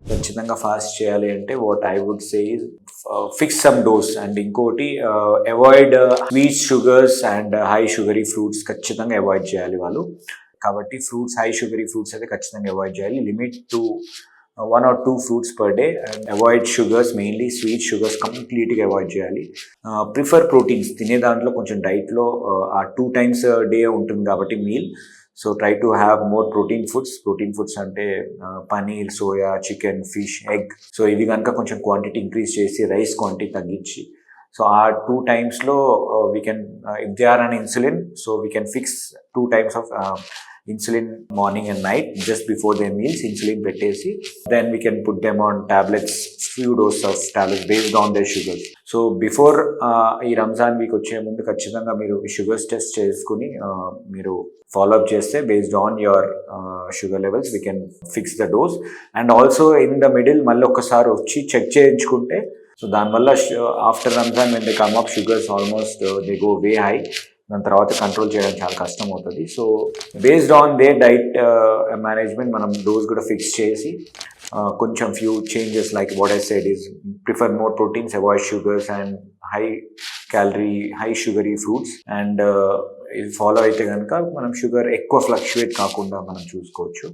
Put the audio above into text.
ఖచ్చితంగా ఫాస్ట్ చేయాలి అంటే what I would say is fix some dose. And ఇంకోటి avoid sweet sugars and high sugary fruits ఖచ్చితంగా avoid చేయాలి వాళ్ళు. కాబట్టి ఫ్రూట్స్, హై షుగరీ ఫ్రూట్స్ అయితే ఖచ్చితంగా అవాయిడ్ చేయాలి. Limit to 1 or 2 fruits per day and avoid sugars, mainly sweet sugars కంప్లీట్గా avoid చేయాలి. Prefer proteins. తినే దాంట్లో కొంచెం డైట్లో ఆ 2 times a day ఉంటుంది కాబట్టి meal. So try to have more protein foods. Protein foods అంటే paneer, soya, chicken, fish, egg. So ఇవి కనుక కొంచెం క్వాంటిటీ ఇంక్రీజ్ చేసి రైస్ క్వాంటిటీ తగ్గించి, సో ఆ 2 timesలో we can, if they are on insulin, so we can fix 2 times of insulin morning and night just before the meals insulin పెట్టేసి then we can put them on tablets, few dose of tablets based on they sugars. So before ఈ Ramzan week వచ్చే ముందు ఖచ్చితంగా మీరు sugars test చేసుకుని మీరు follow up చేస్తే based on your sugar levels we can fix the dose. And also in the middle మళ్ళీ ఒక్కసారి వచ్చి చెక్ చేయించుకుంటే, సో దానివల్ల after Ramzan when they come up sugars almost they go way high. దాని తర్వాత కంట్రోల్ చేయడం చాలా కష్టం అవుతుంది. So based on they diet management మనం డోస్ కూడా ఫిక్స్ చేసి కొంచెం few changes like what I said is prefer more proteins, avoid sugars and high calorie, high sugary fruits. And ఇది ఫాలో అయితే కనుక మనం షుగర్ ఎక్కువ ఫ్లక్చువేట్ కాకుండా మనం చూసుకోవచ్చు.